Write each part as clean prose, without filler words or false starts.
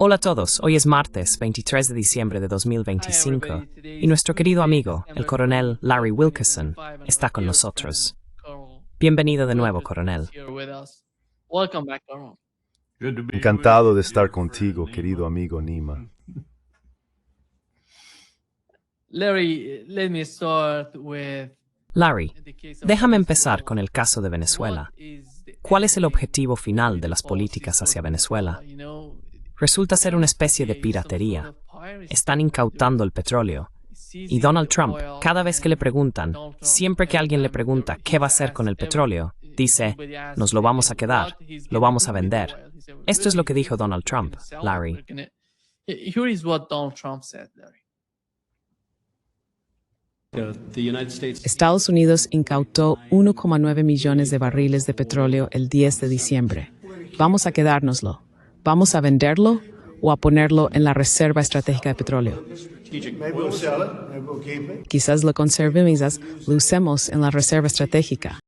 Hola a todos, hoy es martes 23 de diciembre de 2025 y nuestro querido amigo, el coronel Larry Wilkerson, está con nosotros. Bienvenido de nuevo, coronel. Encantado de estar contigo, querido amigo Nima. Larry, déjame empezar con el caso de Venezuela. ¿Cuál es el objetivo final de las políticas hacia Venezuela? Resulta ser una especie de piratería. Están incautando el petróleo. Y Donald Trump, cada vez que le preguntan, siempre que alguien le pregunta qué va a hacer con el petróleo, dice, nos lo vamos a quedar, lo vamos a vender. Esto es lo que dijo Donald Trump, Larry. Estados Unidos incautó 1,9 millones de barriles de petróleo el 10 de diciembre. Vamos a quedárnoslo. ¿Vamos a venderlo o a ponerlo en la Reserva Estratégica de Petróleo? Quizás lo conservemos, lo usemos en la Reserva Estratégica.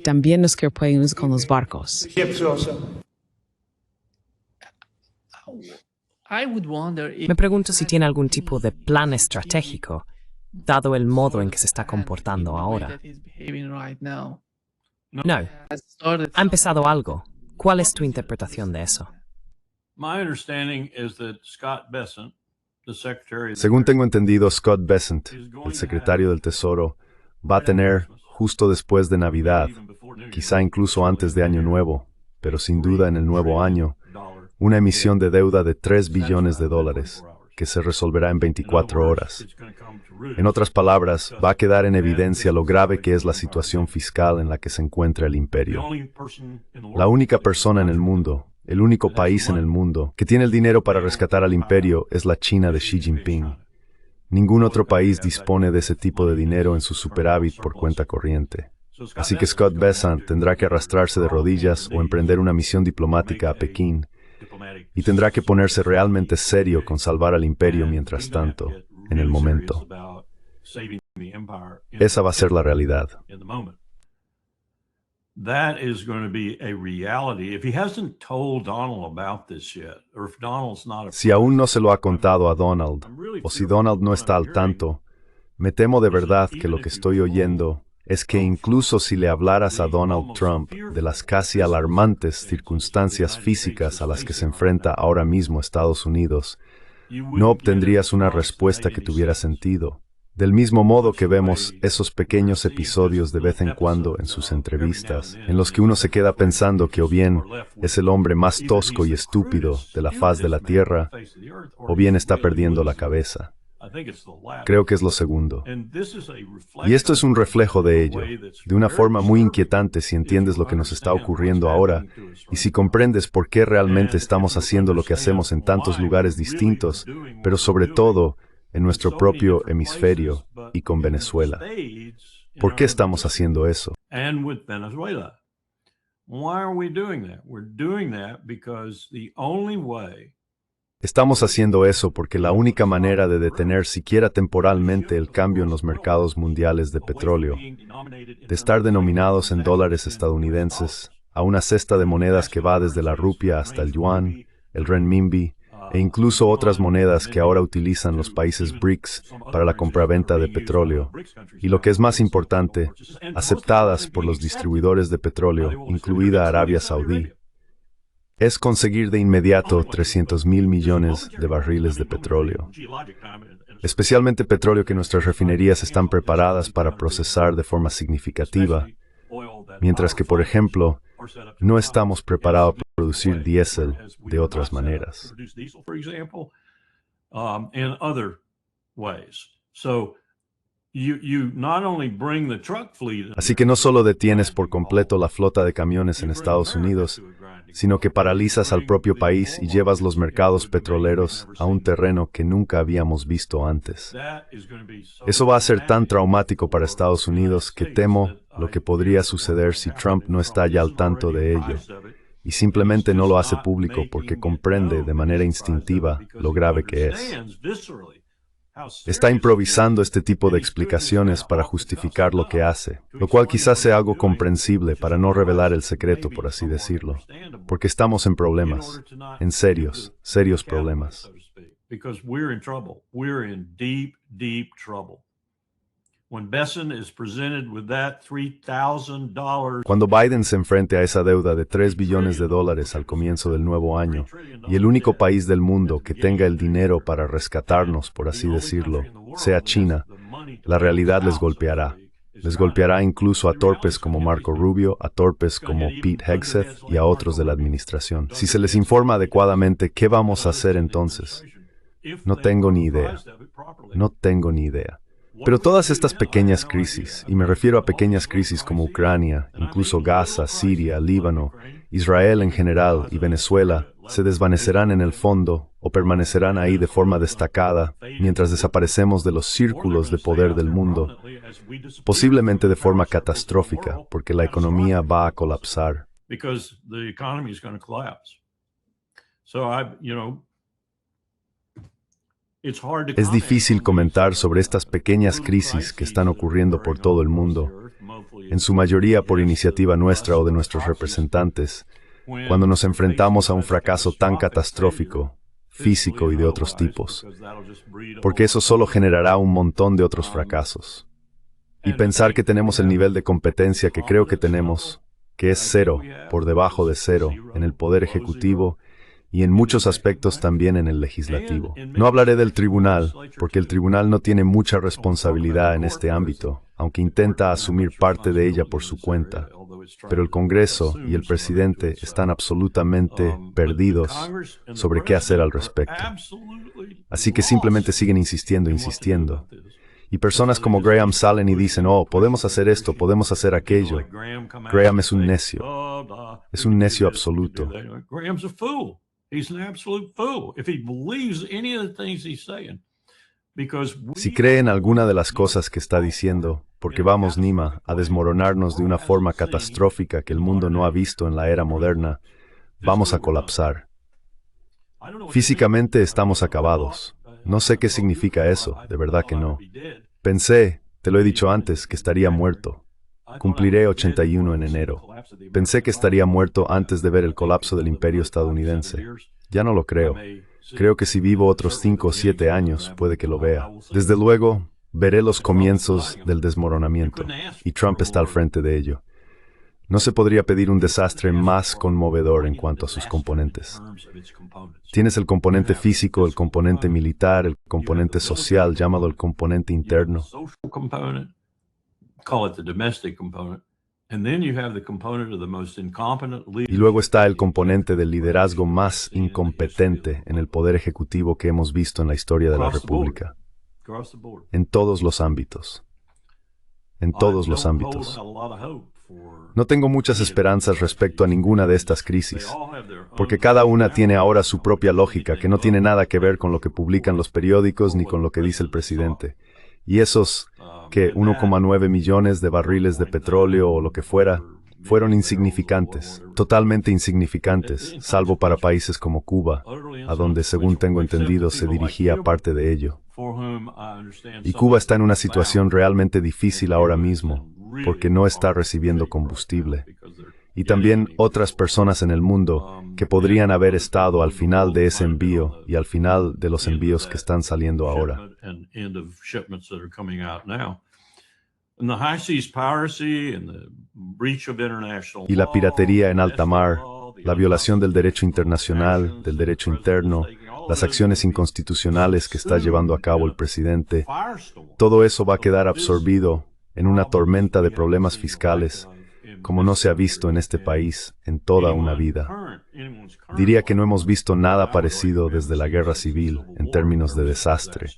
También nos quedamos con los barcos. Me pregunto si tiene algún tipo de plan estratégico, dado el modo en que se está comportando ahora. No. ¿Ha empezado algo? ¿Cuál es tu interpretación de eso? Según tengo entendido, Scott Bessent, el secretario del Tesoro, va a tener, justo después de Navidad, quizá incluso antes de Año Nuevo, pero sin duda en el nuevo año, una emisión de deuda de $3 billones, que se resolverá en 24 horas. En otras palabras, va a quedar en evidencia lo grave que es la situación fiscal en la que se encuentra el imperio. La única persona en el mundo, el único país en el mundo, que tiene el dinero para rescatar al imperio es la China de Xi Jinping. Ningún otro país dispone de ese tipo de dinero en su superávit por cuenta corriente. Así que Scott Bessent tendrá que arrastrarse de rodillas o emprender una misión diplomática a Pekín, y tendrá que ponerse realmente serio con salvar al imperio mientras tanto, en el momento. Esa va a ser la realidad. Si aún no se lo ha contado a Donald, o si Donald no está al tanto, me temo de verdad que lo que estoy oyendo es que incluso si le hablaras a Donald Trump de las casi alarmantes circunstancias físicas a las que se enfrenta ahora mismo Estados Unidos, no obtendrías una respuesta que tuviera sentido. Del mismo modo que vemos esos pequeños episodios de vez en cuando en sus entrevistas, en los que uno se queda pensando que o bien es el hombre más tosco y estúpido de la faz de la Tierra, o bien está perdiendo la cabeza. Creo que es lo segundo. Y esto es un reflejo de ello, de una forma muy inquietante si entiendes lo que nos está ocurriendo ahora y si comprendes por qué realmente estamos haciendo lo que hacemos en tantos lugares distintos, pero sobre todo en nuestro propio hemisferio y con Venezuela. ¿Por qué estamos haciendo eso? Estamos haciendo eso porque la única manera de detener siquiera temporalmente el cambio en los mercados mundiales de petróleo, de estar denominados en dólares estadounidenses, a una cesta de monedas que va desde la rupia hasta el yuan, el renminbi, e incluso otras monedas que ahora utilizan los países BRICS para la compraventa de petróleo, y lo que es más importante, aceptadas por los distribuidores de petróleo, incluida Arabia Saudí, es conseguir de inmediato 300.000 millones de barriles de petróleo, especialmente petróleo que nuestras refinerías están preparadas para procesar de forma significativa, mientras que, por ejemplo, no estamos preparados para producir diésel de otras maneras. Así que no solo detienes por completo la flota de camiones en Estados Unidos, sino que paralizas al propio país y llevas los mercados petroleros a un terreno que nunca habíamos visto antes. Eso va a ser tan traumático para Estados Unidos que temo lo que podría suceder si Trump no está ya al tanto de ello, y simplemente no lo hace público porque comprende de manera instintiva lo grave que es. Está improvisando este tipo de explicaciones para justificar lo que hace, lo cual quizás sea algo comprensible para no revelar el secreto, por así decirlo, porque estamos en problemas, en serios, serios problemas. Cuando Biden se enfrente a esa deuda de $3 billones al comienzo del nuevo año, y el único país del mundo que tenga el dinero para rescatarnos, por así decirlo, sea China, la realidad les golpeará. Les golpeará incluso a torpes como Marco Rubio, a torpes como Pete Hegseth y a otros de la administración. Si se les informa adecuadamente, ¿qué vamos a hacer entonces? No tengo ni idea. No tengo ni idea. Pero todas estas pequeñas crisis, y me refiero a pequeñas crisis como Ucrania, incluso Gaza, Siria, Líbano, Israel en general y Venezuela, se desvanecerán en el fondo o permanecerán ahí de forma destacada mientras desaparecemos de los círculos de poder del mundo, posiblemente de forma catastrófica, porque la economía va a colapsar. Es difícil comentar sobre estas pequeñas crisis que están ocurriendo por todo el mundo, en su mayoría por iniciativa nuestra o de nuestros representantes, cuando nos enfrentamos a un fracaso tan catastrófico, físico y de otros tipos, porque eso solo generará un montón de otros fracasos. Y pensar que tenemos el nivel de competencia que creo que tenemos, que es cero, por debajo de cero, en el Poder Ejecutivo, y en muchos aspectos también en el legislativo. No hablaré del tribunal, porque el tribunal no tiene mucha responsabilidad en este ámbito, aunque intenta asumir parte de ella por su cuenta. Pero el Congreso y el presidente están absolutamente perdidos sobre qué hacer al respecto. Así que simplemente siguen insistiendo, insistiendo. Y personas como Graham salen y dicen, oh, podemos hacer esto, podemos hacer aquello. Graham es un necio. Es un necio absoluto. Si cree en alguna de las cosas que está diciendo, porque vamos, Nima, a desmoronarnos de una forma catastrófica que el mundo no ha visto en la era moderna, vamos a colapsar. Físicamente estamos acabados. No sé qué significa eso, de verdad que no. Pensé, te lo he dicho antes, que estaría muerto. Cumpliré 81 en enero. Pensé que estaría muerto antes de ver el colapso del imperio estadounidense. Ya no lo creo. Creo que si vivo otros 5 o 7 años, puede que lo vea. Desde luego, veré los comienzos del desmoronamiento, y Trump está al frente de ello. No se podría pedir un desastre más conmovedor en cuanto a sus componentes. Tienes el componente físico, el componente militar, el componente social, llamado el componente interno. Y luego está el componente del liderazgo más incompetente en el poder ejecutivo que hemos visto en la historia de la República. En todos los ámbitos. En todos los ámbitos. No tengo muchas esperanzas respecto a ninguna de estas crisis, porque cada una tiene ahora su propia lógica que no tiene nada que ver con lo que publican los periódicos ni con lo que dice el presidente. Y esos, que 1,9 millones de barriles de petróleo o lo que fuera, fueron insignificantes, totalmente insignificantes, salvo para países como Cuba, a donde, según tengo entendido, se dirigía parte de ello. Y Cuba está en una situación realmente difícil ahora mismo, porque no está recibiendo combustible. Y también otras personas en el mundo que podrían haber estado al final de ese envío y al final de los envíos que están saliendo ahora. Y la piratería en alta mar, la violación del derecho internacional, del derecho interno, las acciones inconstitucionales que está llevando a cabo el presidente, todo eso va a quedar absorbido en una tormenta de problemas fiscales, como no se ha visto en este país en toda una vida. Diría que no hemos visto nada parecido desde la guerra civil en términos de desastre.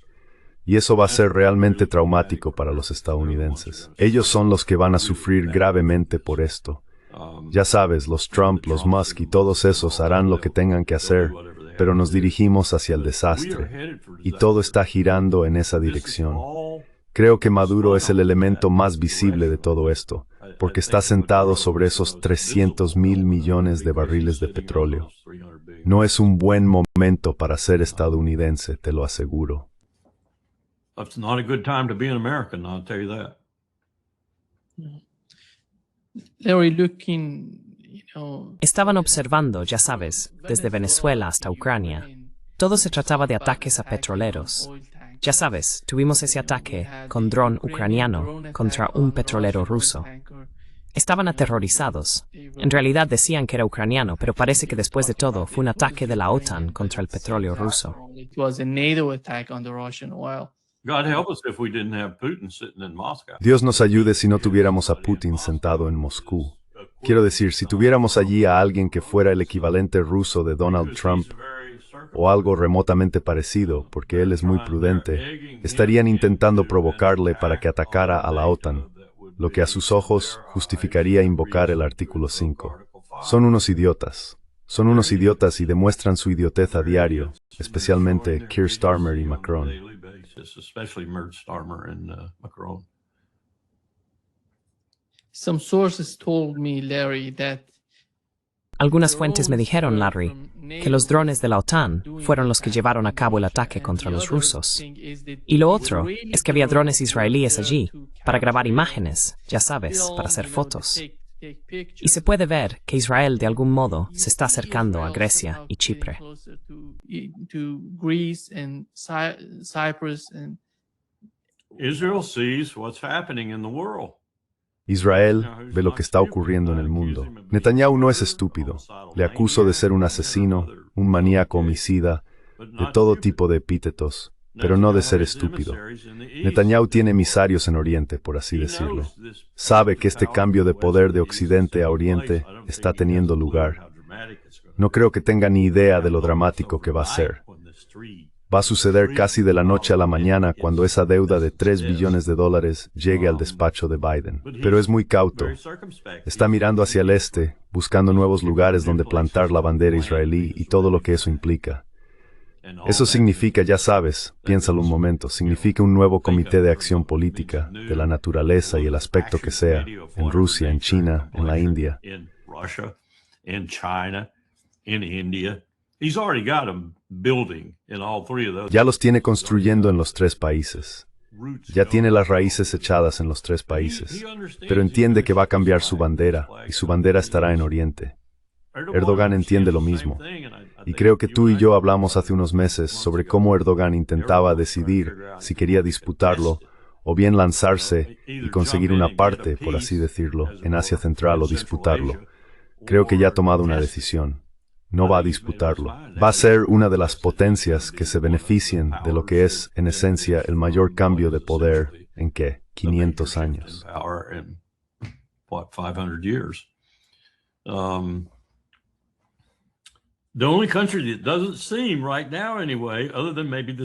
Y eso va a ser realmente traumático para los estadounidenses. Ellos son los que van a sufrir gravemente por esto. Ya sabes, los Trump, los Musk y todos esos harán lo que tengan que hacer, pero nos dirigimos hacia el desastre. Y todo está girando en esa dirección. Creo que Maduro es el elemento más visible de todo esto, porque está sentado sobre esos 300.000 millones de barriles de petróleo. No es un buen momento para ser estadounidense, te lo aseguro. It's not a good time to be an American, I'll tell you that. Larry, looking, you know, Estaban observando, ya sabes, desde Venezuela hasta Ucrania. Todo se trataba de ataques a petroleros. Ya sabes, tuvimos ese ataque con dron ucraniano contra un petrolero ruso. Estaban aterrorizados. En realidad decían que era ucraniano, pero parece que después de todo fue un ataque de la OTAN contra el petróleo ruso. It was a NATO attack on the Russian oil. God help us if we didn't have Putin sitting in Moscow. Dios nos ayude si no tuviéramos a Putin sentado en Moscú. Quiero decir, si tuviéramos allí a alguien que fuera el equivalente ruso de Donald Trump, o algo remotamente parecido, porque él es muy prudente, estarían intentando provocarle para que atacara a la OTAN, lo que a sus ojos justificaría invocar el artículo 5. Son unos idiotas. Son unos idiotas y demuestran su idiotez a diario, especialmente Keir Starmer y Macron. Especially Starmer and Macron. Some sources told me, Larry, that Algunas fuentes me dijeron, Larry, que los drones de la OTAN fueron los que llevaron a cabo el ataque contra los rusos. Y lo otro es que había drones israelíes allí para grabar imágenes, ya sabes, para hacer fotos. Y se puede ver que Israel de algún modo se está acercando a Grecia y Chipre. Israel sees what's happening in the world. Israel ve lo que está ocurriendo en el mundo. Netanyahu no es estúpido. Le acuso de ser un asesino, un maníaco homicida, de todo tipo de epítetos, pero no de ser estúpido. Netanyahu tiene emisarios en Oriente, por así decirlo. Sabe que este cambio de poder de Occidente a Oriente está teniendo lugar. No creo que tenga ni idea de lo dramático que va a ser. Va a suceder casi de la noche a la mañana cuando esa deuda de $3 billones llegue al despacho de Biden. Pero es muy cauto. Está mirando hacia el este, buscando nuevos lugares donde plantar la bandera israelí y todo lo que eso implica. Eso significa, ya sabes, piénsalo un momento, significa un nuevo comité de acción política, de la naturaleza y el aspecto que sea, en Rusia, en China, en la India. Ya los tiene construyendo en los 3 países. Ya tiene las raíces echadas en los 3 países. Pero entiende que va a cambiar su bandera, y su bandera estará en Oriente. Erdogan entiende lo mismo. Y creo que tú y yo hablamos hace unos meses sobre cómo Erdogan intentaba decidir si quería disputarlo, o bien lanzarse y conseguir una parte, por así decirlo, en Asia Central o disputarlo. Creo que ya ha tomado una decisión. No va a disputarlo. Va a ser una de las potencias que se beneficien de lo que es, en esencia, el mayor cambio de poder en, ¿qué?, 500 años.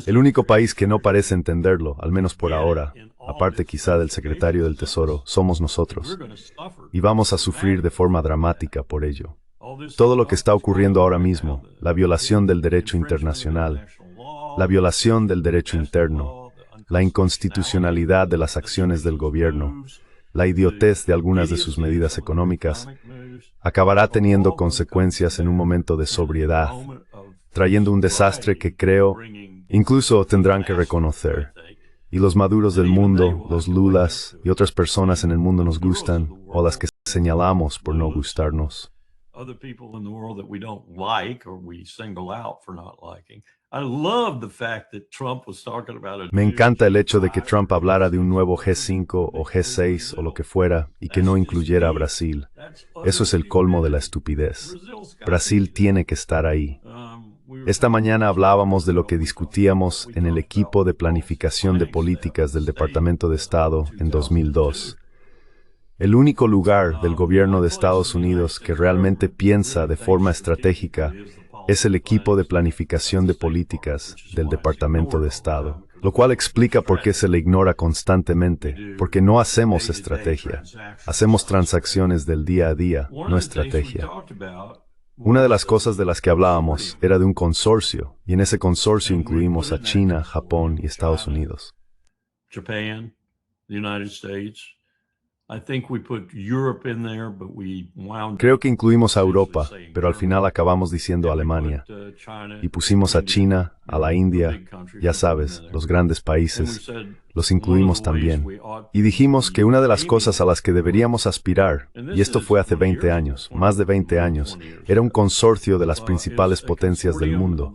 El único país que no parece entenderlo, al menos por ahora, aparte quizá del secretario del Tesoro, somos nosotros. Y vamos a sufrir de forma dramática por ello. Todo lo que está ocurriendo ahora mismo, la violación del derecho internacional, la violación del derecho interno, la inconstitucionalidad de las acciones del gobierno, la idiotez de algunas de sus medidas económicas, acabará teniendo consecuencias en un momento de sobriedad, trayendo un desastre que creo, incluso tendrán que reconocer. Y los maduros del mundo, los lulas y otras personas en el mundo nos gustan, o las que señalamos por no gustarnos. Other people in the world that we don't like or we single out for not liking. Me encanta el hecho de que Trump hablara de un nuevo G5 o G6 o lo que fuera y que no incluyera a Brasil. Eso es el colmo de la estupidez. Brasil tiene que estar ahí. Esta mañana hablábamos de lo que discutíamos en el equipo de planificación de políticas del Departamento de Estado en 2002. El único lugar del gobierno de Estados Unidos que realmente piensa de forma estratégica es el equipo de planificación de políticas del Departamento de Estado, lo cual explica por qué se le ignora constantemente, porque no hacemos estrategia, hacemos transacciones del día a día, no estrategia. Una de las cosas de las que hablábamos era de un consorcio, y en ese consorcio incluimos a China, Japón y Estados Unidos. Creo que incluimos a Europa, pero al final acabamos diciendo Alemania. Y pusimos a China, a la India, ya sabes, los grandes países, los incluimos también. Y dijimos que una de las cosas a las que deberíamos aspirar, y esto fue hace 20 años, más de 20 años, era un consorcio de las principales potencias del mundo.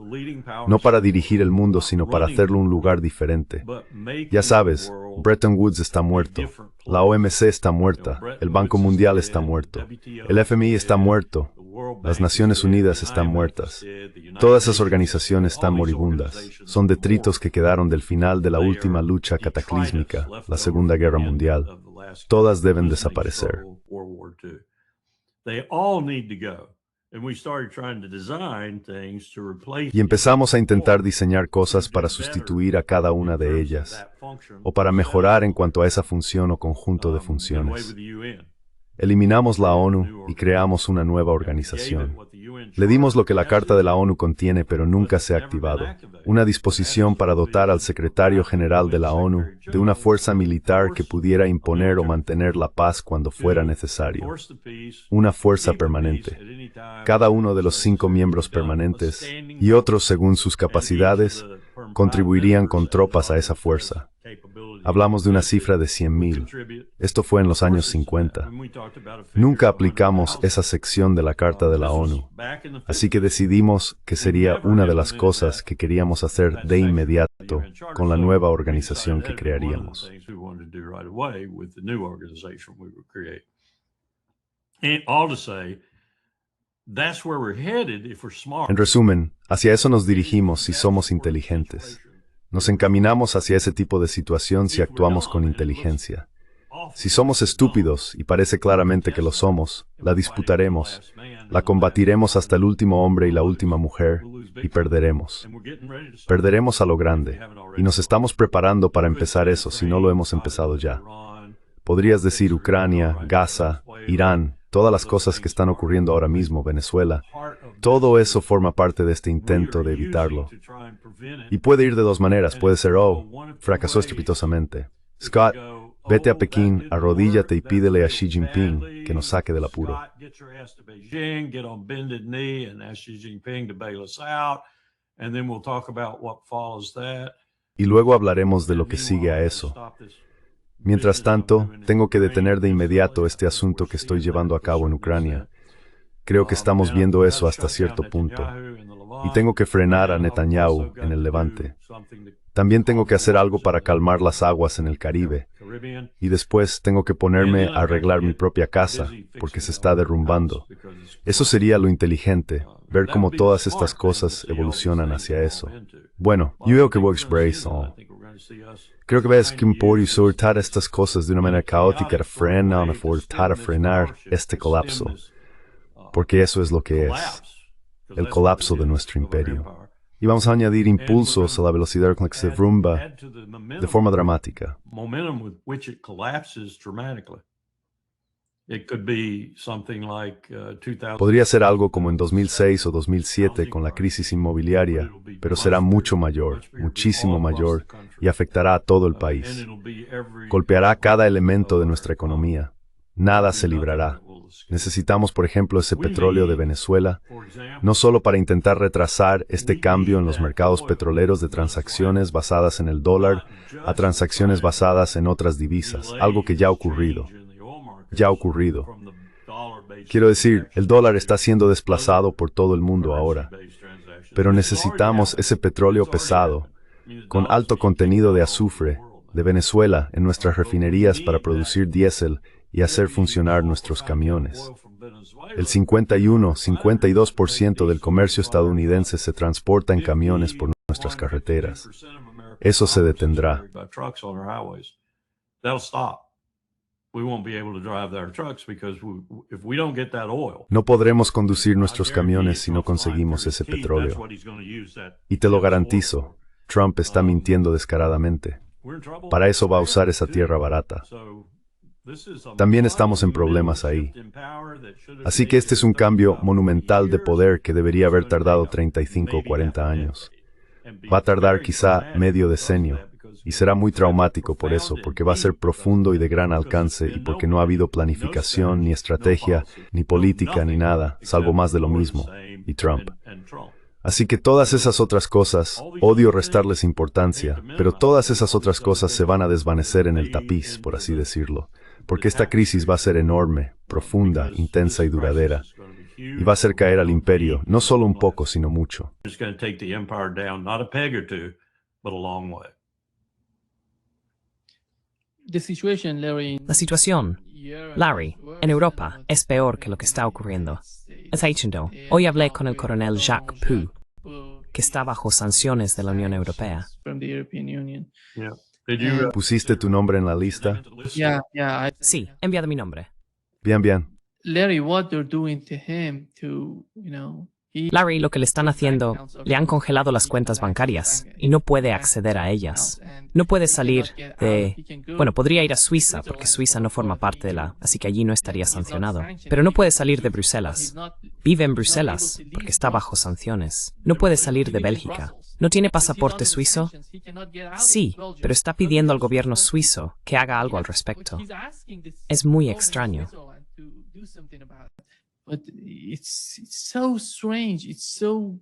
No para dirigir el mundo, sino para hacerlo un lugar diferente. Ya sabes, Bretton Woods está muerto, la OMC está muerta, el Banco Mundial está muerto, el FMI está muerto, las Naciones Unidas están muertas. Todas esas organizaciones están moribundas. Son detritos que quedaron del final de la última lucha cataclísmica, la Segunda Guerra Mundial. Todas deben desaparecer. Y empezamos a intentar diseñar cosas para sustituir a cada una de ellas, o para mejorar en cuanto a esa función o conjunto de funciones. Eliminamos la ONU y creamos una nueva organización. Le dimos lo que la Carta de la ONU contiene, pero nunca se ha activado. Una disposición para dotar al secretario general de la ONU de una fuerza militar que pudiera imponer o mantener la paz cuando fuera necesario. Una fuerza permanente. Cada uno de los 5 miembros permanentes, y otros según sus capacidades, contribuirían con tropas a esa fuerza. Hablamos de una cifra de 100,000. Esto fue en los años 50. Nunca aplicamos esa sección de la Carta de la ONU. Así que decidimos que sería una de las cosas que queríamos hacer de inmediato con la nueva organización que crearíamos. En resumen, hacia eso nos dirigimos si somos inteligentes. Nos encaminamos hacia ese tipo de situación si actuamos con inteligencia. Si somos estúpidos, y parece claramente que lo somos, la disputaremos, la combatiremos hasta el último hombre y la última mujer, y perderemos. Perderemos a lo grande, y nos estamos preparando para empezar eso si no lo hemos empezado ya. Podrías decir Ucrania, Gaza, Irán, todas las cosas que están ocurriendo ahora mismo, Venezuela. Todo eso forma parte de este intento de evitarlo. Y puede ir de dos maneras. Puede ser, fracasó estrepitosamente. Scott, vete a Pekín, arrodíllate y pídele a Xi Jinping que nos saque del apuro. Y luego hablaremos de lo que sigue a eso. Mientras tanto, tengo que detener de inmediato este asunto que estoy llevando a cabo en Ucrania. Creo que estamos viendo eso hasta cierto punto. Y tengo que frenar a Netanyahu en el Levante. También tengo que hacer algo para calmar las aguas en el Caribe. Y después tengo que ponerme a arreglar mi propia casa, porque se está derrumbando. Eso sería lo inteligente, ver cómo todas estas cosas evolucionan hacia eso. Bueno, yo veo que voy a expresar. Creo que ves que por soltar estas cosas de una manera caótica para frenar este colapso. Porque eso es lo que es. El colapso de nuestro imperio. Y vamos a añadir impulsos a la velocidad con la que se derrumba de forma dramática. Podría ser algo como en 2006 o 2007 con la crisis inmobiliaria, pero será mucho mayor, muchísimo mayor, y afectará a todo el país. Golpeará cada elemento de nuestra economía. Nada se librará. Necesitamos, por ejemplo, ese petróleo de Venezuela, no solo para intentar retrasar este cambio en los mercados petroleros de transacciones basadas en el dólar a transacciones basadas en otras divisas, algo que ya ha ocurrido. Ya ha ocurrido. Quiero decir, el dólar está siendo desplazado por todo el mundo ahora. Pero necesitamos ese petróleo pesado, con alto contenido de azufre, de Venezuela en nuestras refinerías para producir diésel y hacer funcionar nuestros camiones. El 51-52% del comercio estadounidense se transporta en camiones por nuestras carreteras. Eso se detendrá. No podremos conducir nuestros camiones si no conseguimos ese petróleo. Y te lo garantizo, Trump está mintiendo descaradamente. Para eso va a usar esa tierra barata. También estamos en problemas ahí. Así que este es un cambio monumental de poder que debería haber tardado 35 o 40 años. Va a tardar quizá medio decenio. Y será muy traumático por eso, porque va a ser profundo y de gran alcance, y porque no ha habido planificación, ni estrategia, ni política, ni nada, salvo más de lo mismo, y Trump. Así que todas esas otras cosas, odio restarles importancia, pero todas esas otras cosas se van a desvanecer en el tapiz, por así decirlo, porque esta crisis va a ser enorme, profunda, intensa y duradera, y va a hacer caer al imperio, no solo un poco, sino mucho. La situación, Larry, en Europa es peor que lo que está ocurriendo. Está diciendo, hoy hablé con el coronel Jacques Pou, que está bajo sanciones de la Unión Europea. ¿Pusiste tu nombre en la lista? Sí, he enviado mi nombre. Bien, bien. Larry, what they're doing to him Larry, lo que le están haciendo, le han congelado las cuentas bancarias y no puede acceder a ellas. No puede salir de... Bueno, podría ir a Suiza, porque Suiza no forma parte de la... Así que allí no estaría sancionado. Pero no puede salir de Bruselas. Vive en Bruselas, porque está bajo sanciones. No puede salir de Bélgica. ¿No tiene pasaporte suizo? Sí, pero está pidiendo al gobierno suizo que haga algo al respecto. Es muy extraño. But it's so strange. It's so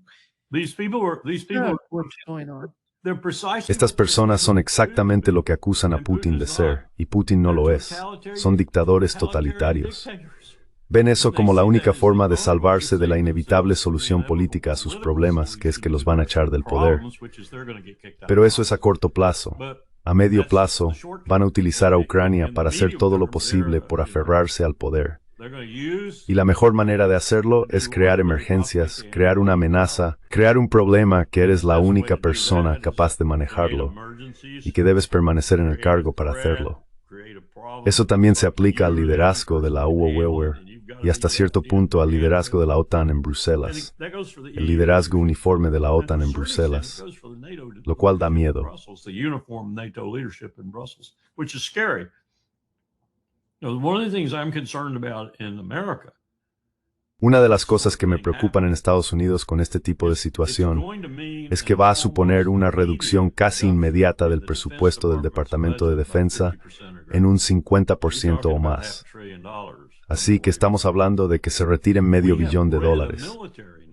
These people what's going on. they're precisely Estas personas son exactamente lo que acusan a Putin de ser, y Putin no lo es. Son dictadores totalitarios. Ven eso como la única forma de salvarse de la inevitable solución política a sus problemas, que es que los van a echar del poder. Pero eso es a corto plazo. A medio plazo, van a utilizar a Ucrania para hacer todo lo posible por aferrarse al poder. Y la mejor manera de hacerlo es crear emergencias, crear una amenaza, crear un problema que eres la única persona capaz de manejarlo y que debes permanecer en el cargo para hacerlo. Eso también se aplica al liderazgo de la UOWER y hasta cierto punto al liderazgo de la OTAN en Bruselas, el liderazgo uniforme de la OTAN en Bruselas, lo cual da miedo. Una de las cosas que me preocupan en Estados Unidos con este tipo de situación es que va a suponer una reducción casi inmediata del presupuesto del Departamento de Defensa en un 50% o más. Así que estamos hablando de que se retiren $500 millones.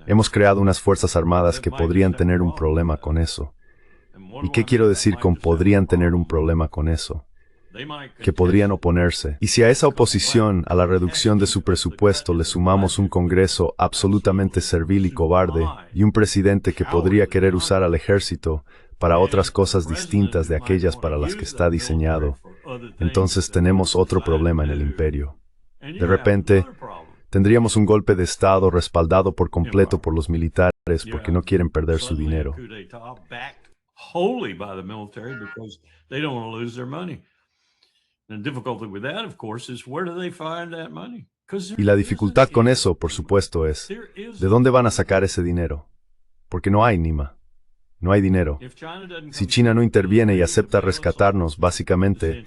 Hemos creado unas fuerzas armadas que podrían tener un problema con eso. ¿Y qué quiero decir con podrían tener un problema con eso? Que podrían oponerse. Y si a esa oposición a la reducción de su presupuesto le sumamos un Congreso absolutamente servil y cobarde, y un presidente que podría querer usar al ejército para otras cosas distintas de aquellas para las que está diseñado, entonces tenemos otro problema en el imperio. De repente, tendríamos un golpe de Estado respaldado por completo por los militares porque no quieren perder su dinero. Y la dificultad con eso, por supuesto, es ¿de dónde van a sacar ese dinero? Porque no hay Nima. No hay dinero. Si China no interviene y acepta rescatarnos, básicamente,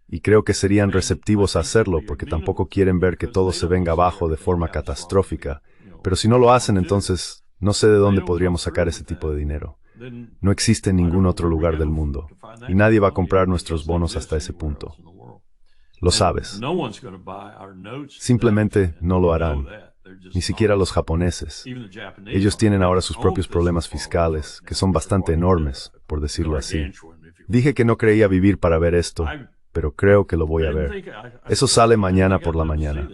y creo que serían receptivos a hacerlo porque tampoco quieren ver que todo se venga abajo de forma catastrófica, pero si no lo hacen, entonces no sé de dónde podríamos sacar ese tipo de dinero. No existe en ningún otro lugar del mundo, y nadie va a comprar nuestros bonos hasta ese punto. Lo sabes. Simplemente no lo harán. Ni siquiera los japoneses. Ellos tienen ahora sus propios problemas fiscales, que son bastante enormes, por decirlo así. Dije que no creía vivir para ver esto, pero creo que lo voy a ver. Eso sale mañana por la mañana.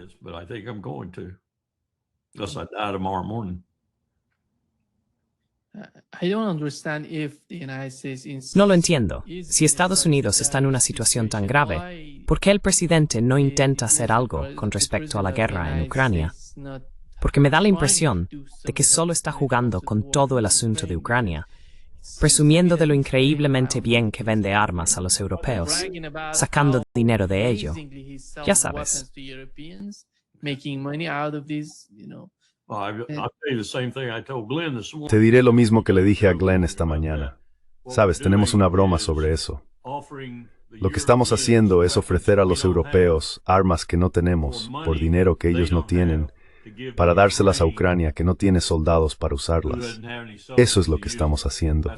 No lo entiendo. Si Estados Unidos está en una situación tan grave, ¿por qué el presidente no intenta hacer algo con respecto a la guerra en Ucrania? Porque me da la impresión de que solo está jugando con todo el asunto de Ucrania, presumiendo de lo increíblemente bien que vende armas a los europeos, sacando dinero de ello. Ya sabes. Te diré lo mismo que le dije a Glenn esta mañana. Sabes, tenemos una broma sobre eso. Lo que estamos haciendo es ofrecer a los europeos armas que no tenemos, por dinero que ellos no tienen, para dárselas a Ucrania que no tiene soldados para usarlas. Eso es lo que estamos haciendo.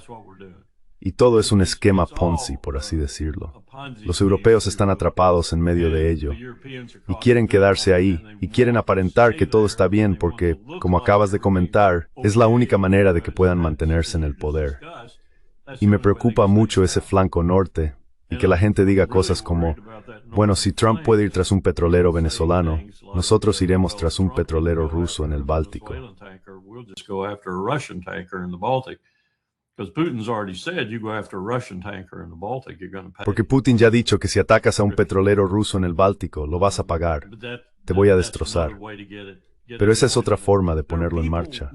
Y todo es un esquema Ponzi, por así decirlo. Los europeos están atrapados en medio de ello y quieren quedarse ahí y quieren aparentar que todo está bien porque, como acabas de comentar, es la única manera de que puedan mantenerse en el poder. Y me preocupa mucho ese flanco norte y que la gente diga cosas como, bueno, si Trump puede ir tras un petrolero venezolano, nosotros iremos tras un petrolero ruso en el Báltico. Porque Putin ya ha dicho que si atacas a un petrolero ruso en el Báltico, lo vas a pagar. Te voy a destrozar. Pero esa es otra forma de ponerlo en marcha.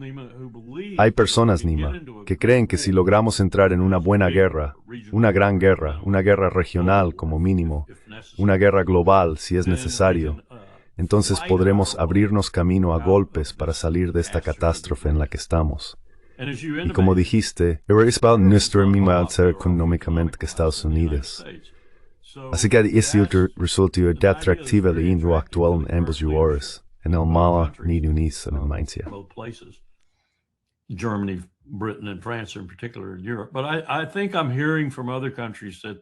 Hay personas, Nima, que creen que si logramos entrar en una buena guerra, una gran guerra, una guerra regional como mínimo, una guerra global si es necesario, entonces podremos abrirnos camino a golpes para salir de esta catástrofe en la que estamos. Y como dijiste, es para nuestra misma alza económicamente que Estados Unidos. Así que es resulta de atractiva la industria actual en ambos lugares, en el mala ni unís en el Maincia.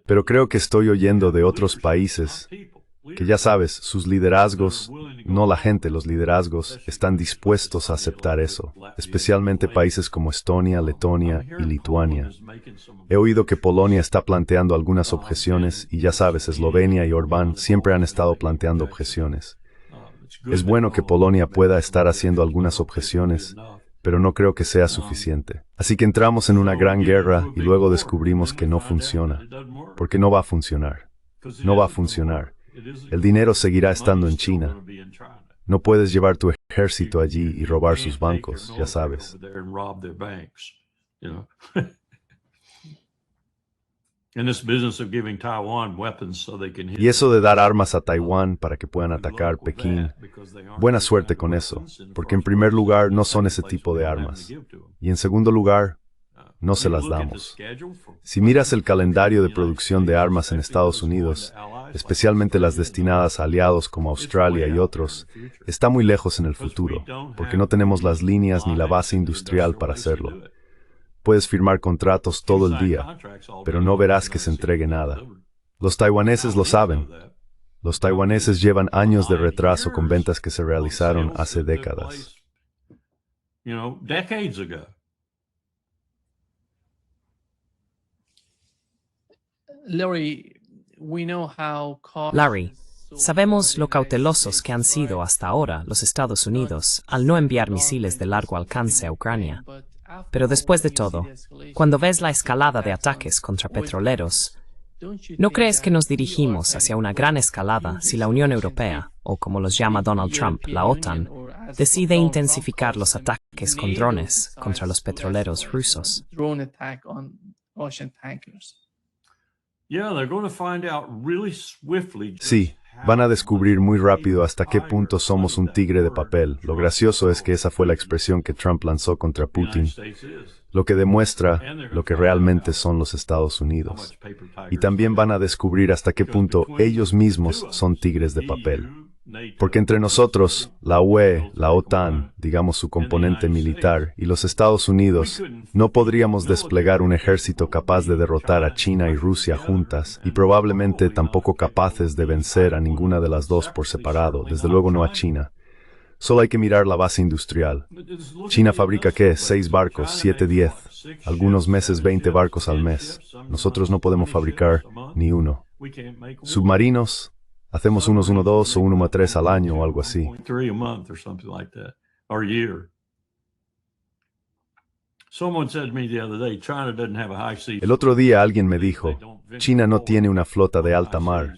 Pero creo que estoy oyendo de otros países que ya sabes, sus liderazgos, no la gente, los liderazgos, están dispuestos a aceptar eso, especialmente países como Estonia, Letonia y Lituania. He oído que Polonia está planteando algunas objeciones y ya sabes, Eslovenia y Orbán siempre han estado planteando objeciones. Es bueno que Polonia pueda estar haciendo algunas objeciones, pero no creo que sea suficiente. Así que entramos en una gran guerra y luego descubrimos que no funciona, porque no va a funcionar. No va a funcionar. El dinero seguirá estando en China. No puedes llevar tu ejército allí y robar sus bancos, ya sabes. Y eso de dar armas a Taiwán para que puedan atacar Pekín, buena suerte con eso, porque en primer lugar no son ese tipo de armas. Y en segundo lugar, no se las damos. Si miras el calendario de producción de armas en Estados Unidos, especialmente las destinadas a aliados como Australia y otros, está muy lejos en el futuro, porque no tenemos las líneas ni la base industrial para hacerlo. Puedes firmar contratos todo el día, pero no verás que se entregue nada. Los taiwaneses lo saben. Los taiwaneses llevan años de retraso con ventas que se realizaron hace décadas. Larry, sabemos lo cautelosos que han sido hasta ahora los Estados Unidos al no enviar misiles de largo alcance a Ucrania. Pero después de todo, cuando ves la escalada de ataques contra petroleros, ¿no crees que nos dirigimos hacia una gran escalada si la Unión Europea, o como los llama Donald Trump, la OTAN, decide intensificar los ataques con drones contra los petroleros rusos? Sí, van a descubrir muy rápido hasta qué punto somos un tigre de papel. Lo gracioso es que esa fue la expresión que Trump lanzó contra Putin, lo que demuestra lo que realmente son los Estados Unidos. Y también van a descubrir hasta qué punto ellos mismos son tigres de papel. Porque entre nosotros, la UE, la OTAN, digamos su componente militar, y los Estados Unidos, no podríamos desplegar un ejército capaz de derrotar a China y Rusia juntas, y probablemente tampoco capaces de vencer a ninguna de las dos por separado, desde luego no a China. Solo hay que mirar la base industrial. China fabrica, ¿qué? 6 barcos, 7, 10. Algunos meses 20 barcos al mes. Nosotros no podemos fabricar ni uno. Submarinos. Hacemos unos 1-2 o 1-3 al año o algo así. El otro día alguien me dijo, China no tiene una flota de alta mar.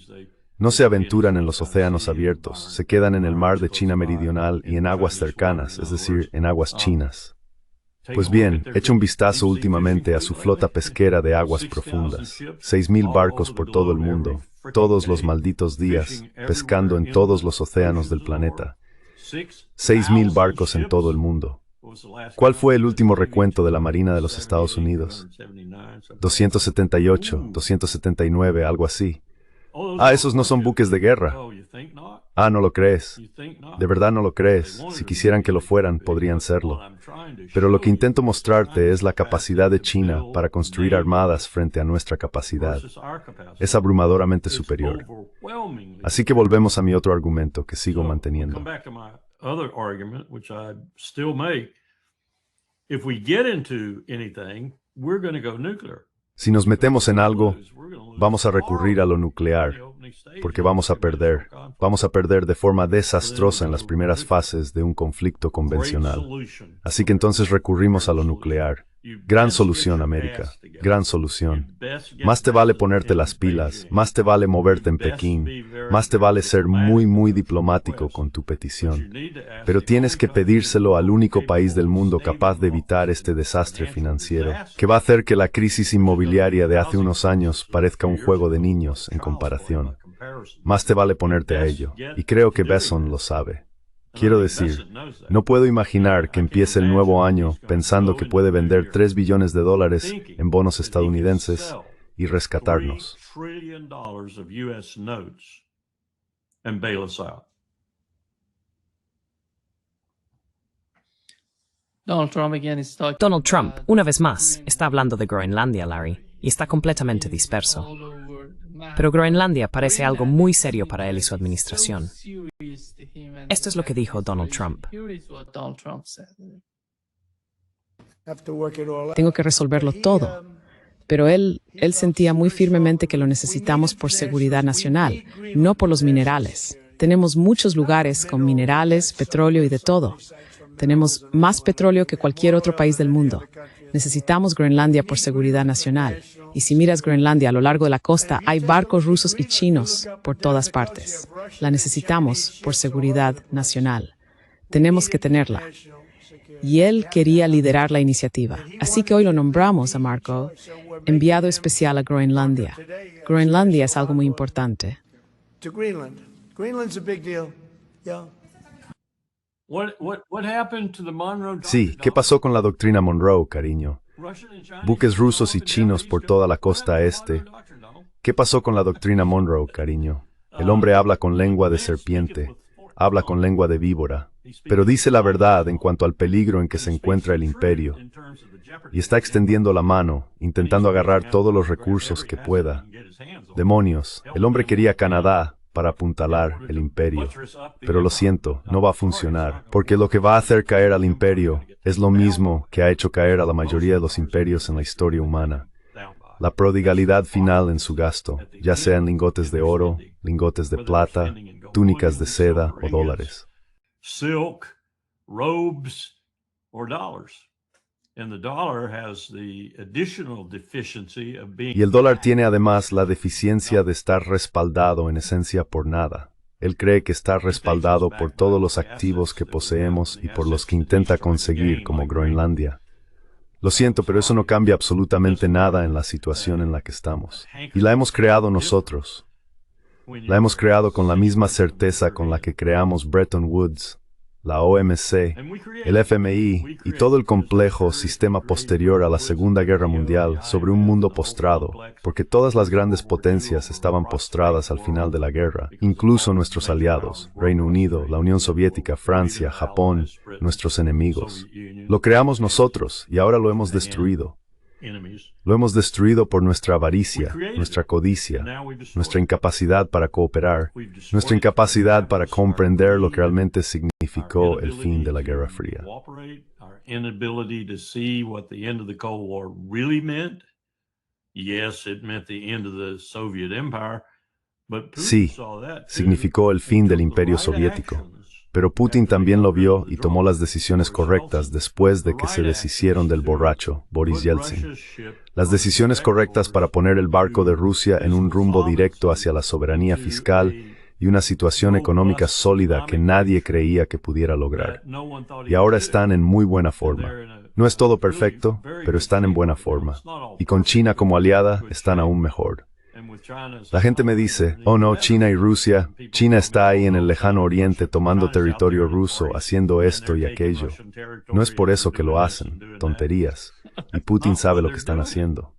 No se aventuran en los océanos abiertos, se quedan en el mar de China Meridional y en aguas cercanas, es decir, en aguas chinas. Pues bien, echa un vistazo últimamente a su flota pesquera de aguas profundas. 6,000 barcos por todo el mundo, todos los malditos días, pescando en todos los océanos del planeta. 6,000 barcos en todo el mundo. ¿Cuál fue el último recuento de la Marina de los Estados Unidos? 278, 279, algo así. Ah, esos no son buques de guerra. Ah, ¿no lo crees? ¿De verdad no lo crees? Si quisieran que lo fueran, podrían serlo. Pero lo que intento mostrarte es la capacidad de China para construir armadas frente a nuestra capacidad. Es abrumadoramente superior. Así que volvemos a mi otro argumento que sigo manteniendo. Si nos metemos en algo, vamos a recurrir a lo nuclear, porque vamos a perder. Vamos a perder de forma desastrosa en las primeras fases de un conflicto convencional. Así que entonces recurrimos a lo nuclear. Gran solución, América. Gran solución. Más te vale ponerte las pilas, más te vale moverte en Pekín, más te vale ser muy diplomático con tu petición. Pero tienes que pedírselo al único país del mundo capaz de evitar este desastre financiero, que va a hacer que la crisis inmobiliaria de hace unos años parezca un juego de niños en comparación. Más te vale ponerte a ello, y creo que Besson lo sabe. Quiero decir, no puedo imaginar que empiece el nuevo año pensando que puede vender $3 billones en bonos estadounidenses y rescatarnos. Donald Trump, una vez más, está hablando de Groenlandia, Larry, y está completamente disperso. Pero Groenlandia parece algo muy serio para él y su administración. Esto es lo que dijo Donald Trump. Tengo que resolverlo todo. Pero él sentía muy firmemente que lo necesitamos por seguridad nacional, no por los minerales. Tenemos muchos lugares con minerales, petróleo y de todo. Tenemos más petróleo que cualquier otro país del mundo. Necesitamos Groenlandia por seguridad nacional. Y si miras Groenlandia a lo largo de la costa, hay barcos rusos y chinos por todas partes. La necesitamos por seguridad nacional. Tenemos que tenerla. Y él quería liderar la iniciativa. Así que hoy lo nombramos a Marco enviado especial a Groenlandia. Groenlandia es algo muy importante. Sí, ¿qué pasó con la doctrina Monroe, cariño? Buques rusos y chinos por toda la costa este. ¿Qué pasó con la doctrina Monroe, cariño? El hombre habla con lengua de serpiente, habla con lengua de víbora, pero dice la verdad en cuanto al peligro en que se encuentra el imperio. Y está extendiendo la mano, intentando agarrar todos los recursos que pueda. Demonios, el hombre quería Canadá para apuntalar el imperio. Pero lo siento, no va a funcionar, porque lo que va a hacer caer al imperio es lo mismo que ha hecho caer a la mayoría de los imperios en la historia humana. La prodigalidad final en su gasto, ya sea en lingotes de oro, lingotes de plata, túnicas de seda o dólares. Y el dólar tiene además la deficiencia de estar respaldado en esencia por nada. Él cree que está respaldado por todos los activos que poseemos y por los que intenta conseguir, como Groenlandia. Lo siento, pero eso no cambia absolutamente nada en la situación en la que estamos. Y la hemos creado nosotros. La hemos creado con la misma certeza con la que creamos Bretton Woods, la OMC, el FMI y todo el complejo sistema posterior a la Segunda Guerra Mundial sobre un mundo postrado, porque todas las grandes potencias estaban postradas al final de la guerra, incluso nuestros aliados, Reino Unido, la Unión Soviética, Francia, Japón, nuestros enemigos. Lo creamos nosotros y ahora lo hemos destruido. Lo hemos destruido por nuestra avaricia, nuestra codicia, nuestra incapacidad para cooperar, nuestra incapacidad para comprender lo que realmente significó el fin de la Guerra Fría. Sí, significó el fin del Imperio Soviético. Pero Putin también lo vio y tomó las decisiones correctas después de que se deshicieron del borracho, Boris Yeltsin. Las decisiones correctas para poner el barco de Rusia en un rumbo directo hacia la soberanía fiscal y una situación económica sólida que nadie creía que pudiera lograr. Y ahora están en muy buena forma. No es todo perfecto, pero están en buena forma. Y con China como aliada, están aún mejor. La gente me dice, oh no, China y Rusia, China está ahí en el lejano oriente tomando territorio ruso, haciendo esto y aquello. No es por eso que lo hacen, tonterías. Y Putin sabe lo que están haciendo.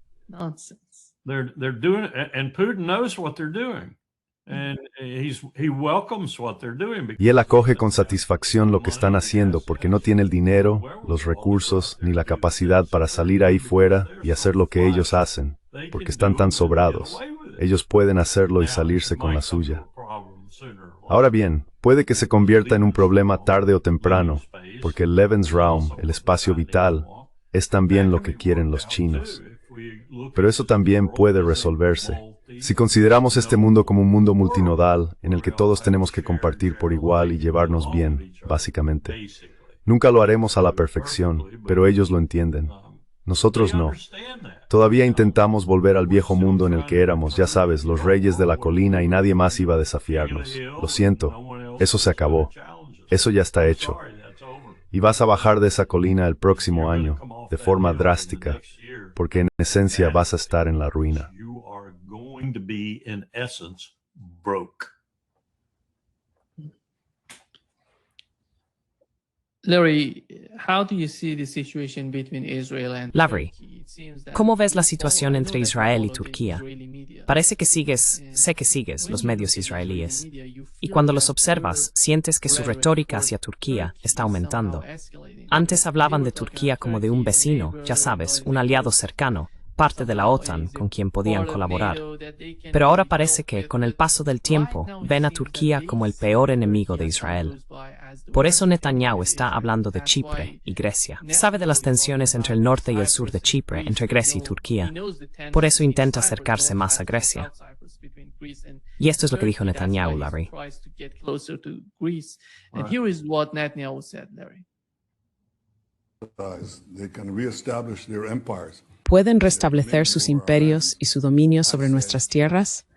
he welcomes what they're doing. Y él acoge con satisfacción lo que están haciendo porque no tiene el dinero, los recursos, ni la capacidad para salir ahí fuera y hacer lo que ellos hacen, porque están tan sobrados. Ellos pueden hacerlo y salirse con la suya. Ahora bien, puede que se convierta en un problema tarde o temprano, porque el Lebensraum, el espacio vital, es también lo que quieren los chinos. Pero eso también puede resolverse. Si consideramos este mundo como un mundo multinodal, en el que todos tenemos que compartir por igual y llevarnos bien, básicamente. Nunca lo haremos a la perfección, pero ellos lo entienden. Nosotros no. Todavía intentamos volver al viejo mundo en el que éramos, ya sabes, los reyes de la colina y nadie más iba a desafiarnos. Lo siento, eso se acabó. Eso ya está hecho. Y vas a bajar de esa colina el próximo año, de forma drástica, porque en esencia vas a estar en la ruina. Larry, how do you see the situation between Israel and Larry, Turkey? It seems that ¿cómo ves la situación I know entre that Israel y all of the Turquía? Israeli media, Parece que sé que sigues los medios israelíes. Y cuando los observas, sientes que su retórica hacia Turquía está aumentando. Antes hablaban de Turquía como de un vecino, ya sabes, un aliado cercano, parte de la OTAN con quien podían colaborar. Pero ahora parece que, con el paso del tiempo, ven a Turquía como el peor enemigo de Israel. Por eso Netanyahu está hablando de Chipre y Grecia. Sabe de las tensiones entre el norte y el sur de Chipre, entre Grecia y Turquía. Por eso intenta acercarse más a Grecia. Y esto es lo que dijo Netanyahu, Larry. And here is what Netanyahu said, Larry. They can reestablish their empires. ¿Pueden restablecer sus imperios y su dominio sobre nuestras tierras?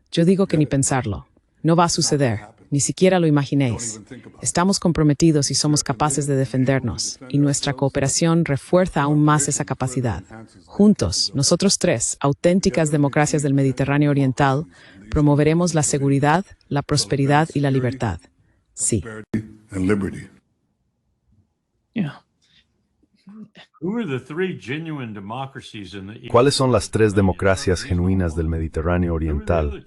Yo digo que ni pensarlo. No va a suceder. Ni siquiera lo imaginéis. Estamos comprometidos y somos capaces de defendernos, y nuestra cooperación refuerza aún más esa capacidad. Juntos, nosotros tres, auténticas democracias del Mediterráneo Oriental, promoveremos la seguridad, la prosperidad y la libertad. Sí. And liberty. Yeah. ¿Cuáles son las tres democracias genuinas del Mediterráneo Oriental?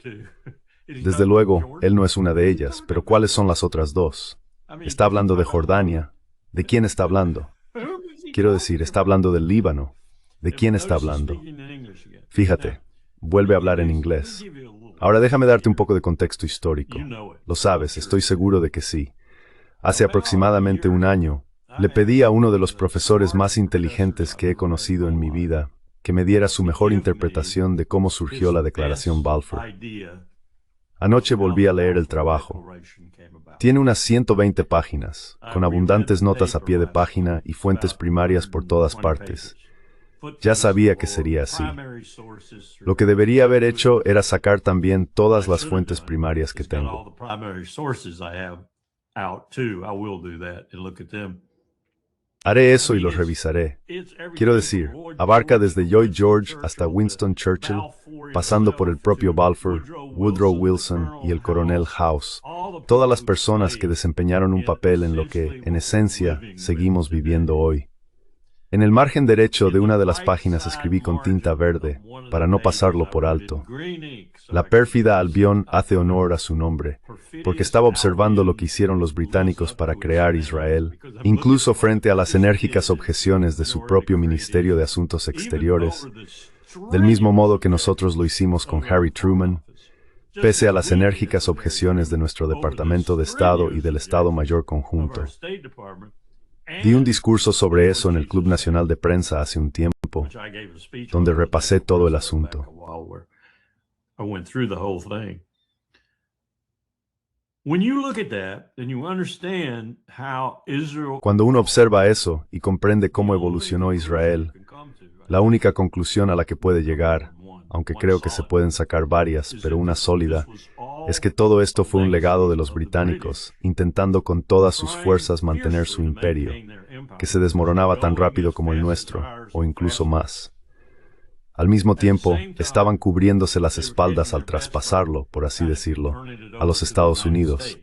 Desde luego, él no es una de ellas, pero ¿cuáles son las otras dos? Está hablando de Jordania. ¿De quién está hablando? Quiero decir, está hablando del Líbano. ¿De quién está hablando? Fíjate, vuelve a hablar en inglés. Ahora déjame darte un poco de contexto histórico. Lo sabes, estoy seguro de que sí. Hace aproximadamente un año, le pedí a uno de los profesores más inteligentes que he conocido en mi vida que me diera su mejor interpretación de cómo surgió la Declaración Balfour. Anoche volví a leer el trabajo. Tiene unas 120 páginas, con abundantes notas a pie de página y fuentes primarias por todas partes. Ya sabía que sería así. Lo que debería haber hecho era sacar también todas las fuentes primarias que tengo. Haré eso y los revisaré. Quiero decir, abarca desde Lloyd George hasta Winston Churchill, pasando por el propio Balfour, Woodrow Wilson y el coronel House, todas las personas que desempeñaron un papel en lo que, en esencia, seguimos viviendo hoy. En el margen derecho de una de las páginas escribí con tinta verde, para no pasarlo por alto. La pérfida Albión hace honor a su nombre, porque estaba observando lo que hicieron los británicos para crear Israel, incluso frente a las enérgicas objeciones de su propio Ministerio de Asuntos Exteriores, del mismo modo que nosotros lo hicimos con Harry Truman, pese a las enérgicas objeciones de nuestro Departamento de Estado y del Estado Mayor Conjunto. Di un discurso sobre eso en el Club Nacional de Prensa hace un tiempo, donde repasé todo el asunto. Cuando uno observa eso y comprende cómo evolucionó Israel, la única conclusión a la que puede llegar, aunque creo que se pueden sacar varias, pero una sólida, es que todo esto fue un legado de los británicos, intentando con todas sus fuerzas mantener su imperio, que se desmoronaba tan rápido como el nuestro, o incluso más. Al mismo tiempo, estaban cubriéndose las espaldas al traspasarlo, por así decirlo, a los Estados Unidos,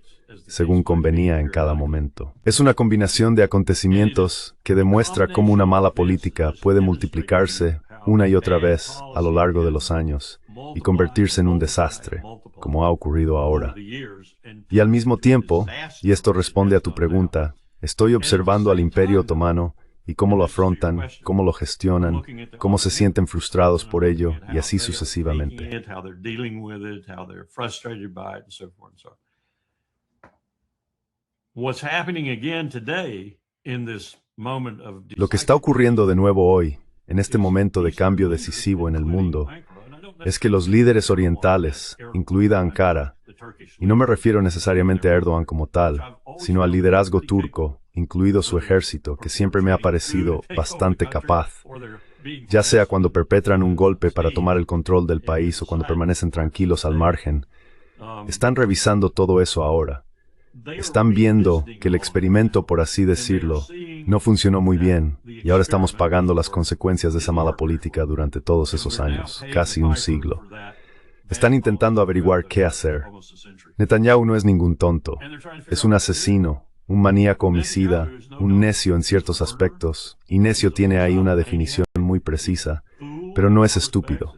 según convenía en cada momento. Es una combinación de acontecimientos que demuestra cómo una mala política puede multiplicarse una y otra vez a lo largo de los años, y convertirse en un desastre, como ha ocurrido ahora. Y al mismo tiempo, y esto responde a tu pregunta, estoy observando al Imperio Otomano y cómo lo afrontan, cómo lo gestionan, cómo se sienten frustrados por ello, y así sucesivamente. Lo que está ocurriendo de nuevo hoy, en este momento de cambio decisivo en el mundo, es que los líderes orientales, incluida Ankara, y no me refiero necesariamente a Erdogan como tal, sino al liderazgo turco, incluido su ejército, que siempre me ha parecido bastante capaz, ya sea cuando perpetran un golpe para tomar el control del país o cuando permanecen tranquilos al margen, están revisando todo eso ahora. Están viendo que el experimento, por así decirlo, no funcionó muy bien, y ahora estamos pagando las consecuencias de esa mala política durante todos esos años, casi un siglo. Están intentando averiguar qué hacer. Netanyahu no es ningún tonto. Es un asesino, un maníaco homicida, un necio en ciertos aspectos, y necio tiene ahí una definición muy precisa, pero no es estúpido.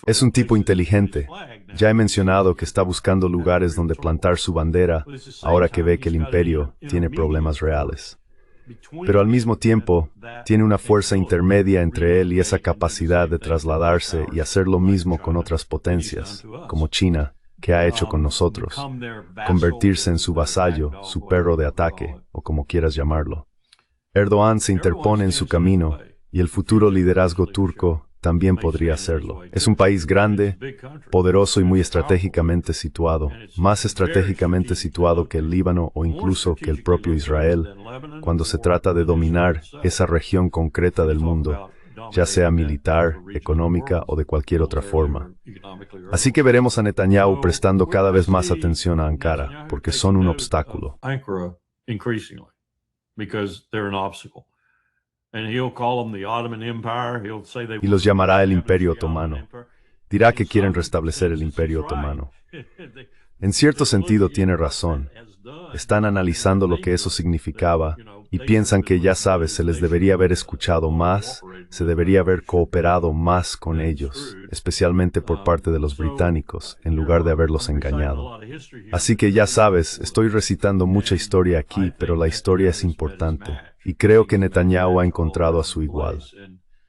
Es un tipo inteligente. Ya he mencionado que está buscando lugares donde plantar su bandera, ahora que ve que el imperio tiene problemas reales. Pero al mismo tiempo, tiene una fuerza intermedia entre él y esa capacidad de trasladarse y hacer lo mismo con otras potencias, como China, que ha hecho con nosotros, convertirse en su vasallo, su perro de ataque, o como quieras llamarlo. Erdogan se interpone en su camino, y el futuro liderazgo turco también podría hacerlo. Es un país grande, poderoso y muy estratégicamente situado, más estratégicamente situado que el Líbano o incluso que el propio Israel, cuando se trata de dominar esa región concreta del mundo, ya sea militar, económica o de cualquier otra forma. Así que veremos a Netanyahu prestando cada vez más atención a Ankara, porque son un obstáculo. Y los llamará el Imperio Otomano. Dirá que quieren restablecer el Imperio Otomano. En cierto sentido tiene razón. Están analizando lo que eso significaba y piensan que, ya sabes, se les debería haber escuchado más, se debería haber cooperado más con ellos, especialmente por parte de los británicos, en lugar de haberlos engañado. Así que, ya sabes, estoy recitando mucha historia aquí, pero la historia es importante, y creo que Netanyahu ha encontrado a su igual.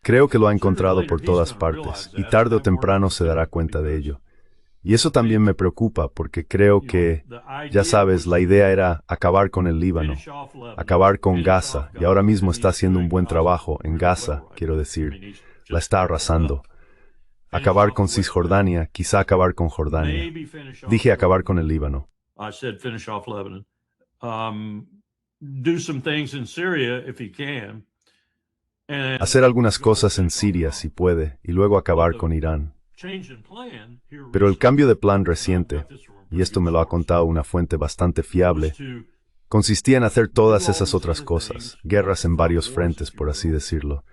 Creo que lo ha encontrado por todas partes, y tarde o temprano se dará cuenta de ello. Y eso también me preocupa, porque creo que, ya sabes, la idea era acabar con el Líbano, acabar con Gaza, y ahora mismo está haciendo un buen trabajo en Gaza, quiero decir, la está arrasando. Acabar con Cisjordania, quizá acabar con Jordania. Dije acabar con el Líbano. Hacer algunas cosas en Siria si puede, y luego acabar con Irán. Pero el cambio de plan reciente, y esto me lo ha contado una fuente bastante fiable, consistía en hacer todas esas otras cosas, guerras en varios frentes, por así decirlo,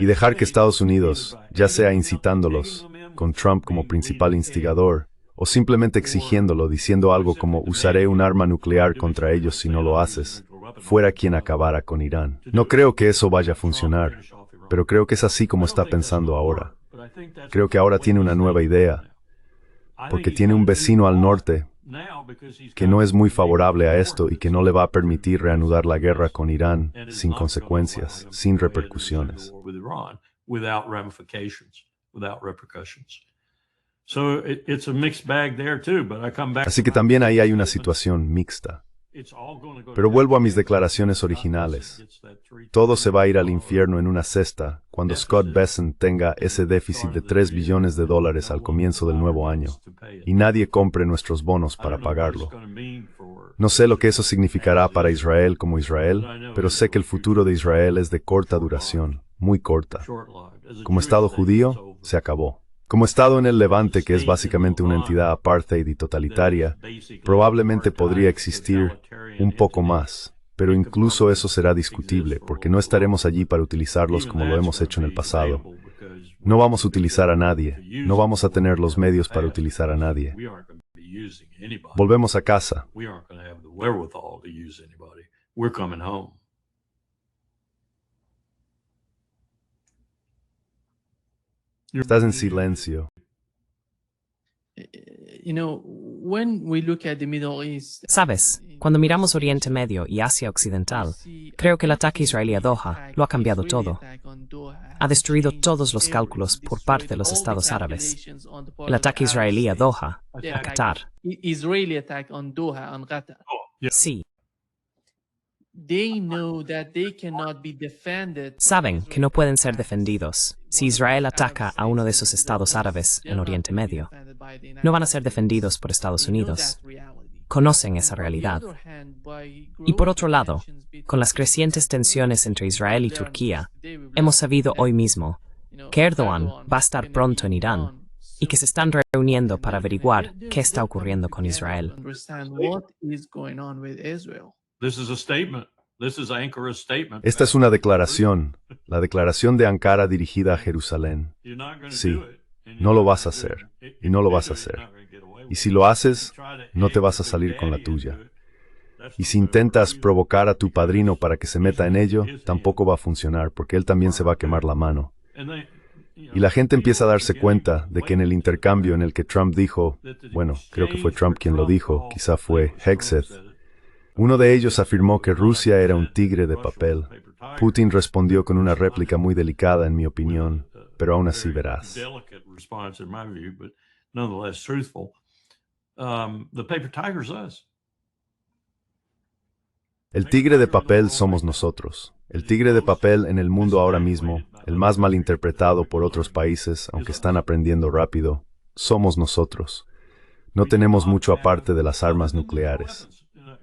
y dejar que Estados Unidos, ya sea incitándolos, con Trump como principal instigador, o simplemente exigiéndolo, diciendo algo como usaré un arma nuclear contra ellos si no lo haces, fuera quien acabara con Irán. No creo que eso vaya a funcionar, pero creo que es así como está pensando ahora. Creo que ahora tiene una nueva idea, porque tiene un vecino al norte que no es muy favorable a esto y que no le va a permitir reanudar la guerra con Irán sin consecuencias, sin repercusiones. Así que también ahí hay una situación mixta. Pero vuelvo a mis declaraciones originales. Todo se va a ir al infierno en una cesta cuando Scott Bessent tenga ese déficit de $3 billones al comienzo del nuevo año, y nadie compre nuestros bonos para pagarlo. No sé lo que eso significará para Israel como Israel, pero sé que el futuro de Israel es de corta duración, muy corta. Como Estado judío, se acabó. Como Estado en el Levante, que es básicamente una entidad apartheid y totalitaria, probablemente podría existir un poco más, pero incluso eso será discutible, porque no estaremos allí para utilizarlos como lo hemos hecho en el pasado. No vamos a utilizar a nadie, no vamos a tener los medios para utilizar a nadie. Volvemos a casa. Estás en silencio. When we look at the Middle East, Sabes, cuando miramos Oriente Medio y Asia Occidental, creo que el ataque israelí a Doha lo ha cambiado todo. Ha destruido todos los cálculos por parte de los estados árabes. El ataque israelí a Doha, a Qatar. Israeli attack on Doha, on Qatar. Sí, They know that they cannot be defended. saben que no pueden ser defendidos si Israel ataca a uno de esos estados árabes en Oriente Medio. No van a ser defendidos por Estados Unidos. Conocen esa realidad. Y por otro lado, con las crecientes tensiones entre Israel y Turquía, hemos sabido hoy mismo que Erdogan va a estar pronto en Irán y que se están reuniendo para averiguar qué está ocurriendo con Israel. This is a statement. This is Ankara's statement. Esta es una declaración, la declaración de Ankara dirigida a Jerusalén. You're not gonna Sí, do it, and no you're lo not vas a gonna do hacer, it. y no lo If vas a you do it, hacer. you're not gonna get away with Y it. si lo haces, Try to no te egg vas a your salir con la daddy into tuya. it. That's Y the si way intentas it provocar a tu is. padrino para que se meta en ello, His tampoco va a funcionar, porque él también se va a quemar la mano. And they, you know, Y la gente empieza a darse people cuenta beginning de to que en el wait intercambio en el que Trump dijo, that the bueno, creo que fue exchange Trump for quien lo Trump dijo, called, quizá I think fue it was Trump Hegseth, said it. uno de ellos afirmó que Rusia era un tigre de papel. Putin respondió con una réplica muy delicada, en mi opinión, pero aún así veraz. Delicate response in my view, but nonetheless truthful. The paper tiger's us. El tigre de papel somos nosotros. El tigre de papel en el mundo ahora mismo, el más malinterpretado por otros países, aunque están aprendiendo rápido, somos nosotros. No tenemos mucho aparte de las armas nucleares.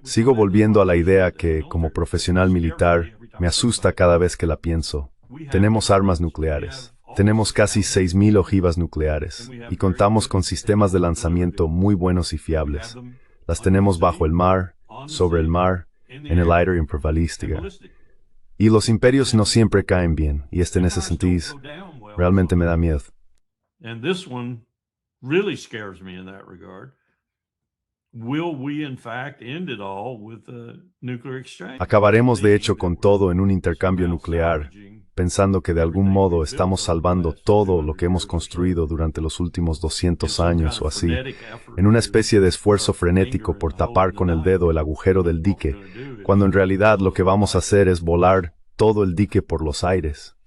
Sigo volviendo a la idea que, como profesional militar, me asusta cada vez que la pienso. Tenemos armas nucleares. Tenemos casi 6.000 ojivas nucleares y contamos con sistemas de lanzamiento muy buenos y fiables. Las tenemos bajo el mar, sobre el mar, en el aire y en balística. Y los imperios no siempre caen bien, y en ese sentido realmente me da miedo. And this one really scares me in that regard. Will we in fact end it all with a nuclear exchange? Acabaremos de hecho con todo en un intercambio nuclear, pensando que de algún modo estamos salvando todo lo que hemos construido durante los últimos 200 años o así, en una especie de esfuerzo frenético por tapar con el dedo el agujero del dique, cuando en realidad lo que vamos a hacer es volar todo el dique por los aires.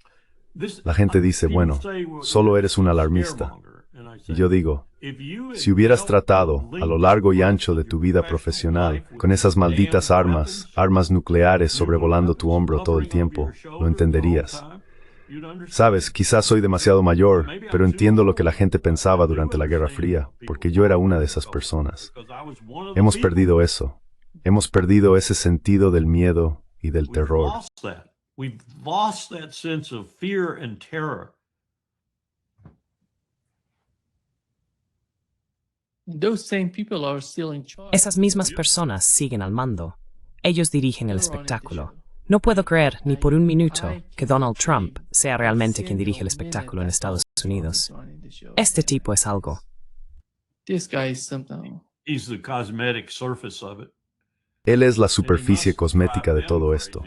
La gente dice, bueno, solo eres un alarmista. Y yo digo, si hubieras tratado a lo largo y ancho de tu vida profesional con esas malditas armas nucleares sobrevolando tu hombro todo el tiempo, lo entenderías. Sabes, quizás soy demasiado mayor, pero entiendo lo que la gente pensaba durante la Guerra Fría, porque yo era una de esas personas. Hemos perdido eso. Hemos perdido ese sentido del miedo y del terror. We've lost that sense of fear and terror. Those same people are still in charge. Esas mismas personas siguen al mando. Ellos dirigen el espectáculo. No puedo creer ni por un minuto que Donald Trump sea realmente quien dirige el espectáculo en Estados Unidos. Este tipo es algo. This guy is something. He's the cosmetic surface of it. Él es la superficie cosmética de todo esto.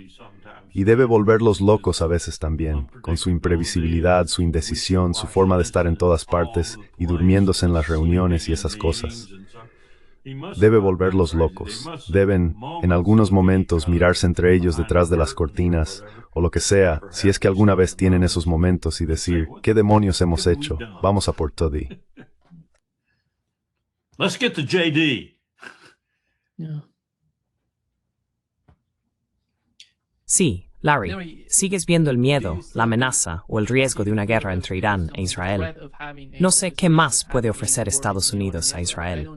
Y debe volverlos locos a veces también, con su imprevisibilidad, su indecisión, su forma de estar en todas partes y durmiéndose en las reuniones y esas cosas. Debe volverlos locos. Deben, en algunos momentos, mirarse entre ellos detrás de las cortinas, o lo que sea, si es que alguna vez tienen esos momentos y decir, ¿qué demonios hemos hecho? Vamos a por todo. Let's get to JD. Yeah. Sí, Larry, sigues viendo el miedo, la amenaza o el riesgo de una guerra entre Irán e Israel. No sé qué más puede ofrecer Estados Unidos a Israel.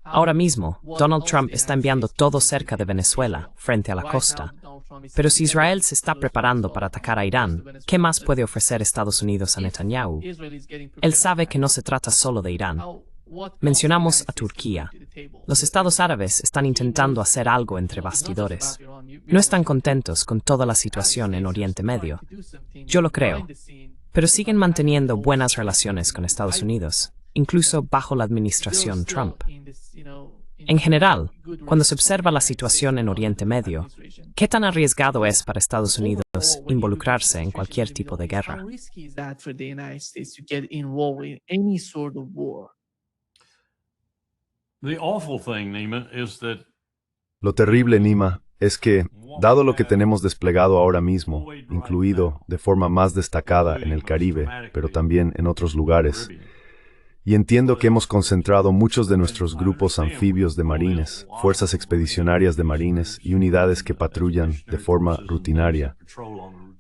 Ahora mismo, Donald Trump está enviando todo cerca de Venezuela, frente a la costa. Pero si Israel se está preparando para atacar a Irán, ¿qué más puede ofrecer Estados Unidos a Netanyahu? Él sabe que no se trata solo de Irán. Mencionamos a Turquía. Los estados árabes están intentando hacer algo entre bastidores. No están contentos con toda la situación en Oriente Medio. Yo lo creo. Pero siguen manteniendo buenas relaciones con Estados Unidos, incluso bajo la administración Trump. En general, cuando se observa la situación en Oriente Medio, ¿qué tan arriesgado es para Estados Unidos involucrarse en cualquier tipo de guerra? How risky is that for the United States to get involved in any sort of war? The awful thing, Nima, is that Lo terrible, Nima, es que, dado lo que tenemos desplegado ahora mismo, incluido de forma más destacada en el Caribe, pero también en otros lugares, y entiendo que hemos concentrado muchos de nuestros grupos anfibios de marines, fuerzas expedicionarias de marines y unidades que patrullan de forma rutinaria,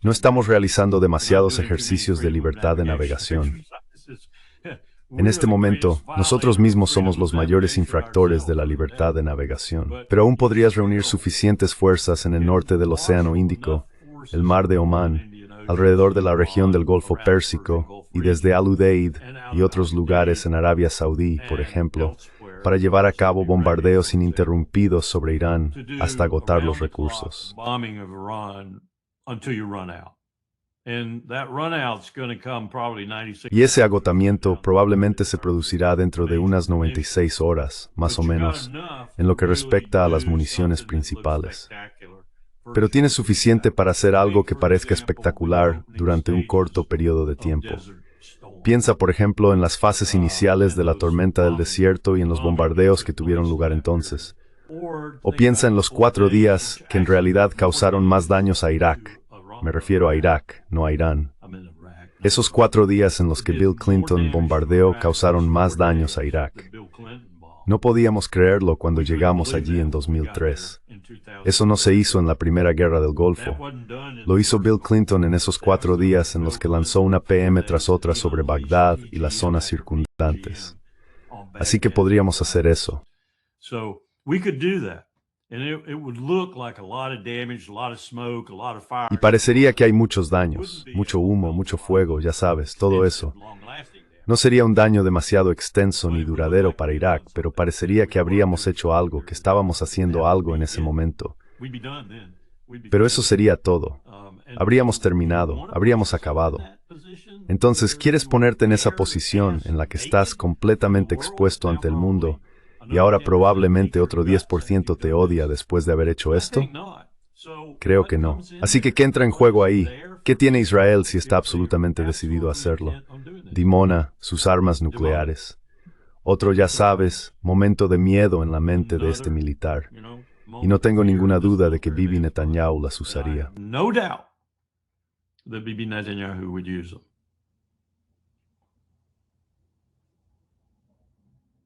no estamos realizando demasiados ejercicios de libertad de navegación. En este momento, nosotros mismos somos los mayores infractores de la libertad de navegación, pero aún podrías reunir suficientes fuerzas en el norte del Océano Índico, el Mar de Omán, alrededor de la región del Golfo Pérsico y desde Al-Udeid y otros lugares en Arabia Saudí, por ejemplo, para llevar a cabo bombardeos ininterrumpidos sobre Irán hasta agotar los recursos. Y ese agotamiento probablemente se producirá dentro de unas 96 horas, más o menos, en lo que respecta a las municiones principales. Pero tienes suficiente para hacer algo que parezca espectacular durante un corto periodo de tiempo. Piensa, por ejemplo, en las fases iniciales de la tormenta del desierto y en los bombardeos que tuvieron lugar entonces. O piensa en los 4 días que en realidad causaron más daños a Irak. Me refiero a Irak, no a Irán. Esos 4 días en los que Bill Clinton bombardeó causaron más daños a Irak. No podíamos creerlo cuando llegamos allí en 2003. Eso no se hizo en la primera guerra del Golfo. Lo hizo Bill Clinton en esos 4 días en los que lanzó una PM tras otra sobre Bagdad y las zonas circundantes. Así que podríamos hacer eso. Y parecería que hay muchos daños, mucho humo, mucho fuego, ya sabes, todo eso. No sería un daño demasiado extenso ni duradero para Irak, pero parecería que habríamos hecho algo, que estábamos haciendo algo en ese momento. Pero eso sería todo. Habríamos terminado, habríamos acabado. Entonces, ¿quieres ponerte en esa posición en la que estás completamente expuesto ante el mundo y ahora probablemente otro 10% te odia después de haber hecho esto? Creo que no. Así que, ¿qué entra en juego ahí? ¿Qué tiene Israel si está absolutamente decidido a hacerlo? Dimona, sus armas nucleares. Otro, ya sabes, momento de miedo en la mente de este militar. Y no tengo ninguna duda de que Bibi Netanyahu las usaría. No doubt that Bibi Netanyahu would use them.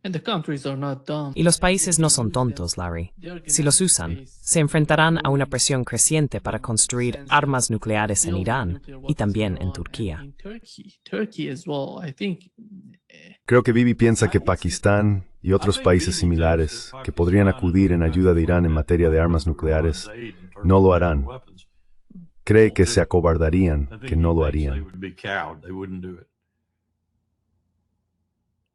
And the countries are not dumb. Y los países no son tontos, Larry. Si los usan, se enfrentarán a una presión creciente para construir armas nucleares en Irán y también en Turquía. Turkey as well, I think. Creo que Bibi piensa que Pakistán y otros países similares que podrían acudir en ayuda de Irán en materia de armas nucleares no lo harán. Cree que se acobardarían, que no lo harían.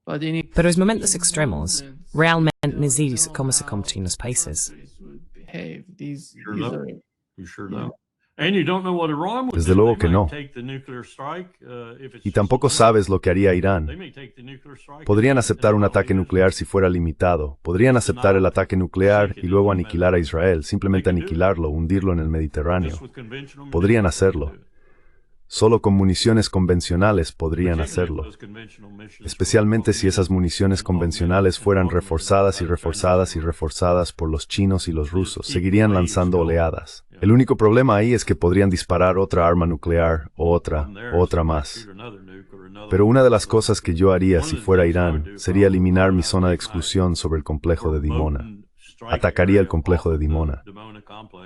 Pero en momentos extremos, realmente necesitas cómo se comportan los países. Desde luego que no. Y tampoco sabes lo que haría Irán. Podrían aceptar un ataque nuclear si fuera limitado. Podrían aceptar el ataque nuclear y luego aniquilar a Israel, simplemente aniquilarlo, hundirlo en el Mediterráneo. Podrían hacerlo. Solo con municiones convencionales podrían hacerlo, especialmente si esas municiones convencionales fueran reforzadas y reforzadas y reforzadas por los chinos y los rusos. Seguirían lanzando oleadas. El único problema ahí es que podrían disparar otra arma nuclear o otra más. Pero una de las cosas que yo haría si fuera Irán sería eliminar mi zona de exclusión sobre el complejo de Dimona. Atacaría el complejo de Dimona.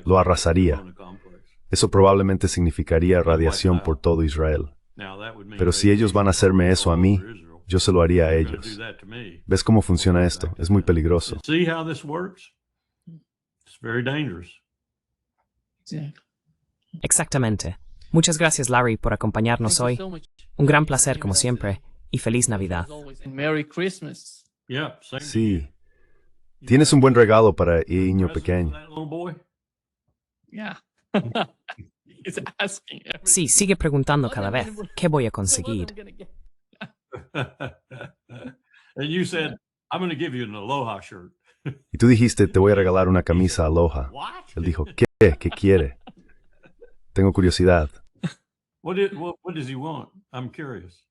Lo arrasaría. Eso probablemente significaría radiación por todo Israel. Pero si ellos van a hacerme eso a mí, yo se lo haría a ellos. ¿Ves cómo funciona esto? Es muy peligroso. Exactamente. Muchas gracias, Larry, por acompañarnos hoy. Un gran placer, como siempre, y feliz Navidad. Merry Christmas. Sí. Tienes un buen regalo para el niño pequeño. Yeah. He's asking every- Sí, sigue preguntando cada vez, ¿qué voy a conseguir? And you said, I'm going to give you an Aloha shirt. Y tú dijiste, te voy a regalar una camisa Aloha. Él dijo, ¿qué? ¿Qué quiere? Tengo curiosidad. What does he want? I'm curious.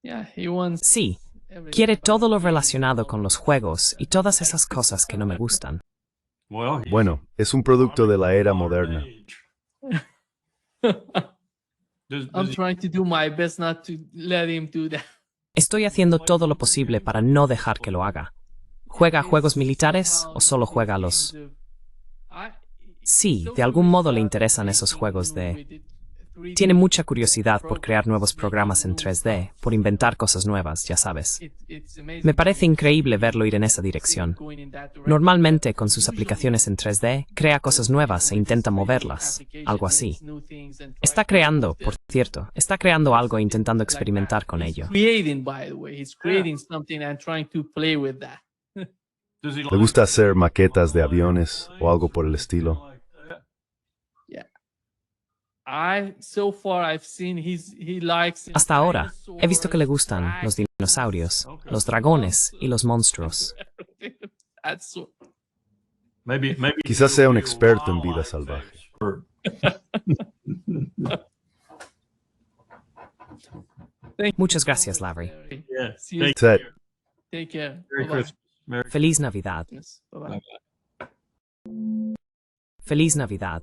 Yeah, he wants Sí, everything. quiere todo lo relacionado con los juegos y todas esas cosas que no me gustan. Well, Bueno, es un producto de la era moderna. I'm trying to do my best not to let him do that. Estoy haciendo todo lo posible para no dejar que lo haga. ¿Juega a juegos militares o solo juega a los...? Sí, de algún modo le interesan esos juegos de... Tiene mucha curiosidad por crear nuevos programas en 3D, por inventar cosas nuevas, ya sabes. Me parece increíble verlo ir en esa dirección. Normalmente, con sus aplicaciones en 3D, crea cosas nuevas e intenta moverlas, algo así. Está creando, por cierto, está creando algo e intentando experimentar con ello. Creating, by the way, he's creating something and trying to play with that. ¿Le gusta hacer maquetas de aviones o algo por el estilo? So far I've seen he likes. Hasta ahora, he visto que le gustan los dinosaurios, los dragones y los monstruos. maybe Quizás sea un experto en vida salvaje. Muchas gracias, Larry. Yeah. See you. Set. Take care. Merry Bye-bye. Christmas. Merry Feliz Navidad. Bye-bye. Feliz Navidad.